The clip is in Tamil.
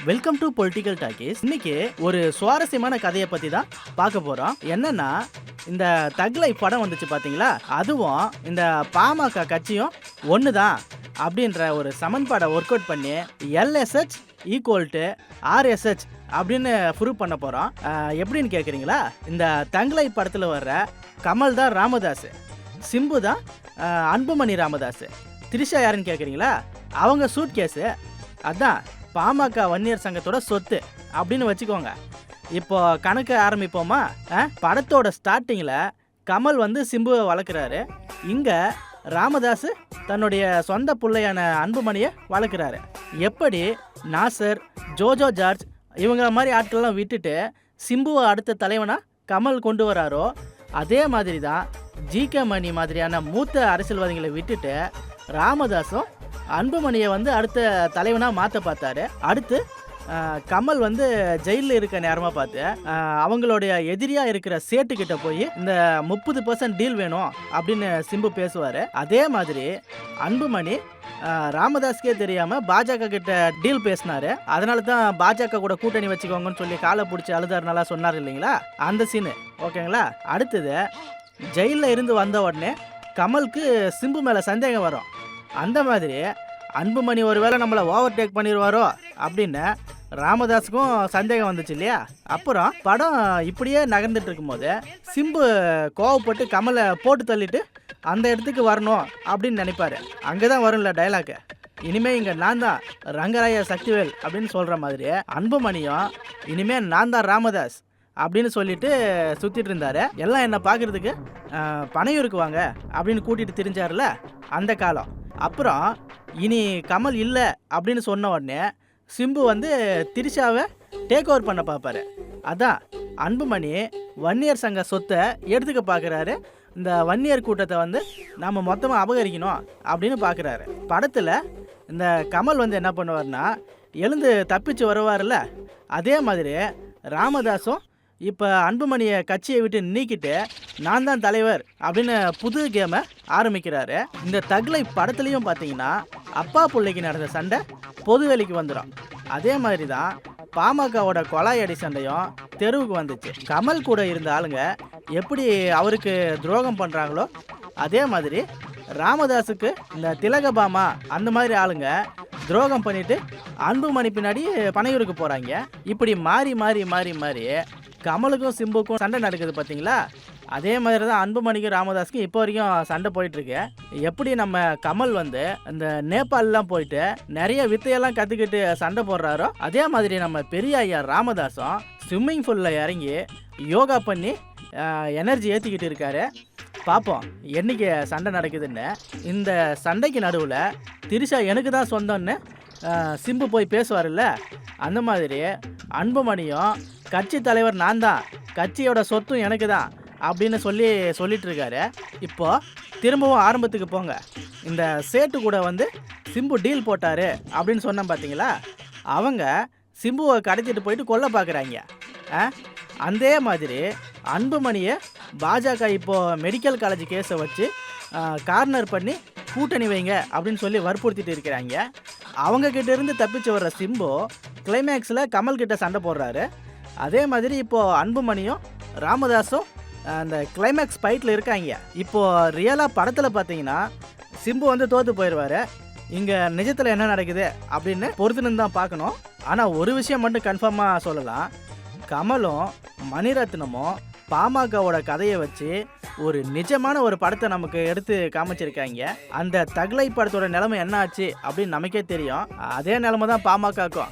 Welcome to political talkies. இன்னைக்கு ஒரு சுவாரஸ்யமான கதையை பத்தி தான் பார்க்க போறோம். என்னன்னா, இந்த தக் லைஃப் படம் வந்துச்சு பாத்தீங்களா, அதுவும் இந்த பாமக கட்சியும் ஒண்ணுதான் அப்படின்ற ஒரு சமன்பாடை ஒர்க் அவுட் பண்ணி LSH ஈக்குவல் RSH அப்படின்னு ப்ரூவ் பண்ண போறோம். எப்படின்னு கேட்குறீங்களா? இந்த தக் லைஃப் படத்துல வர்ற கமல் தான் ராமதாஸ், சிம்பு தான் அன்புமணி ராமதாஸ், திரிஷா யாருன்னு கேட்குறீங்களா? அவங்க சூட் கேஸு. அதான் பாமக வன்னியர் சங்கத்தோட சொத்து அப்படின்னு வச்சுக்கோங்க. இப்போ கணக்கு ஆரம்பிப்போமா? படத்தோட ஸ்டார்டிங்கில் கமல் வந்து சிம்புவை வளர்க்குறாரு. இங்கே ராமதாஸ் தன்னுடைய சொந்த பிள்ளையான அன்புமணியை வளர்க்குறாரு. எப்படி நாசர், ஜோஜோ ஜார்ஜ் இவங்கள மாதிரி ஆட்கள்லாம் விட்டுட்டு சிம்புவை அடுத்த தலைவனாக கமல் கொண்டு வராரோ, அதே மாதிரி தான் GK மணி மாதிரியான மூத்த அரசியல்வாதிகளை விட்டுட்டு ராமதாஸும் அன்புமணியை வந்து அடுத்த தலைவனாக மாற்ற பார்த்தாரு. அடுத்து கமல் வந்து ஜெயிலில் இருக்க நேரமாக பார்த்து அவங்களுடைய எதிரியாக இருக்கிற சேட்டுக்கிட்ட போய் இந்த 30% டீல் வேணும் அப்படின்னு சிம்பு பேசுவார். அதே மாதிரி அன்புமணி ராமதாஸ்கே தெரியாமல் பாஜக கிட்ட டீல் பேசினாரு. அதனால தான் பாஜக கூட கூட்டணி வச்சுக்கோங்கன்னு சொல்லி காலை பிடிச்சி அழுதாருனால சொன்னார் இல்லைங்களா, அந்த சீனு. ஓகேங்களா? அடுத்தது ஜெயிலில் இருந்து வந்த உடனே கமலுக்கு சிம்பு மேலே சந்தேகம் வரும். அந்த மாதிரி அன்புமணி ஒருவேளை நம்மளை ஓவர்டேக் பண்ணிடுவாரோ அப்படின்னு ராமதாஸுக்கும் சந்தேகம் வந்துச்சு இல்லையா? அப்புறம் படம் இப்படியே நகர்ந்துட்டு இருக்கும்போது சிம்பு கோவப்பட்டு கமலை போட்டு தள்ளிட்டு அந்த இடத்துக்கு வரணும் அப்படின்னு நினைப்பாரு. அங்கே தான் வரும்ல டைலாக்கு, இனிமேல் இங்கே நான் தான் ரங்கராய சக்திவேல் அப்படின்னு சொல்கிற மாதிரி அன்புமணியும் இனிமேல் நான் தான் ராமதாஸ் அப்படின்னு சொல்லிட்டு சுற்றிட்டு இருந்தார். எல்லாம் என்ன பார்க்குறதுக்கு பனையூருக்கு வாங்க அப்படின்னு கூட்டிகிட்டு திரிஞ்சார்ல, அந்த காலம். அப்புறம் இனி கமல் இல்லை அப்படின்னு சொன்ன உடனே சிம்பு வந்து திரிஷாவை டேக் ஓவர் பண்ண பார்ப்பாரு. அதான் அன்புமணி வன்னியர் சங்க சொத்தை எடுத்துக்க பார்க்குறாரு. இந்த வன்னியர் கூட்டத்தை வந்து நம்ம மொத்தமாக அபகரிக்கணும் அப்படின்னு பார்க்குறாரு. படத்தில் இந்த கமல் வந்து என்ன பண்ணுவார்னா, எழுந்து தப்பிச்சு வருவார்ல, அதே மாதிரி ராமதாஸும் இப்போ அன்புமணியை கட்சியை விட்டு நீக்கிட்டு நான் தான் தலைவர் அப்படின்னு புது கேமை ஆரம்பிக்கிறாரு. இந்த தக்லை படத்துலையும் பார்த்தீங்கன்னா அப்பா பிள்ளைக்கு நடந்த சண்டை பொது வேலைக்கு வந்துடும். அதே மாதிரி தான் பாமகவோட கொலாயடி சண்டையும் தெருவுக்கு வந்துச்சு. கமல் கூட இருந்த ஆளுங்க எப்படி அவருக்கு துரோகம் பண்ணுறாங்களோ, அதே மாதிரி ராமதாஸுக்கு இந்த திலகபாமா அந்த மாதிரி ஆளுங்க துரோகம் பண்ணிட்டு அன்புமணி பின்னாடி பனையூருக்கு போகிறாங்க. இப்படி மாறி மாறி மாறி மாறி கமலுக்கும் சிம்புக்கும் சண்டை நடக்குது பார்த்தீங்களா? அதே மாதிரி தான் அன்புமணிக்கும் ராமதாஸுக்கும் இப்போ வரைக்கும் சண்டை போயிட்டுருக்கு. எப்படி நம்ம கமல் வந்து இந்த நேபாளெலாம் போயிட்டு நிறைய வித்தையெல்லாம் கற்றுக்கிட்டு சண்டை போடுறாரோ, அதே மாதிரி நம்ம பெரிய ஐயா ராமதாஸும் ஸ்விம்மிங் பூலில் இறங்கி யோகா பண்ணி எனர்ஜி ஏற்றிக்கிட்டு இருக்காரு. பார்ப்போம் என்னைக்கு சண்டை நடக்குதுன்னு. இந்த சண்டைக்கு நடுவில் திரிஷா எனக்கு தான் சொந்தம்னு சிம்பு போய் பேசுவார்ல, அந்த மாதிரி அன்புமணியும் கட்சி தலைவர் நான் தான், கட்சியோட சொத்தும் எனக்கு தான் அப்படின்னு சொல்லிட்டு இருக்காரு. இப்போ திரும்பவும் ஆரம்பத்துக்கு போங்க. இந்த சேட்டு கூட வந்து சிம்பு டீல் போட்டார் அப்படின்னு சொன்னேன் பார்த்தீங்களா, அவங்க சிம்புவை கடத்திட்டு போயிட்டு கொல்ல பார்க்குறாங்க. அதே மாதிரி அன்புமணியை பாஜக இப்போது மெடிக்கல் காலேஜ் கேஸை வச்சு கார்னர் பண்ணி கூட்டணி வைங்க அப்படின்னு சொல்லி வற்புறுத்திட்டு இருக்கிறாங்க. அவங்கக்கிட்ட இருந்து தப்பிச்சு வர்ற சிம்பு கிளைமேக்ஸில் கமல்கிட்ட சண்டை போடுறாரு. அதே மாதிரி இப்போது அன்புமணியும் ராமதாஸும் அந்த கிளைமேக்ஸ் ஃபைட்டில் இருக்காங்க. இப்போது ரியலாக படத்தில் பார்த்தீங்கன்னா சிம்பு வந்து தோற்று போயிடுவார். இங்கே நிஜத்தில் என்ன நடக்குது அப்படின்னு பொறுத்துன்னு தான் பார்க்கணும். ஆனால் ஒரு விஷயம் மட்டும் கன்ஃபார்மாக சொல்லலாம், கமலும் மணிரத்னமும் பாமகவோட கதையை வச்சு ஒரு நிஜமான ஒரு படத்தை நமக்கு எடுத்து காமிச்சிருக்காங்க. அந்த தக்லை படத்தோட நிலைமை என்ன ஆச்சு அப்படின்னு நமக்கே தெரியும். அதே நிலைமை தான் பாமகக்கும்.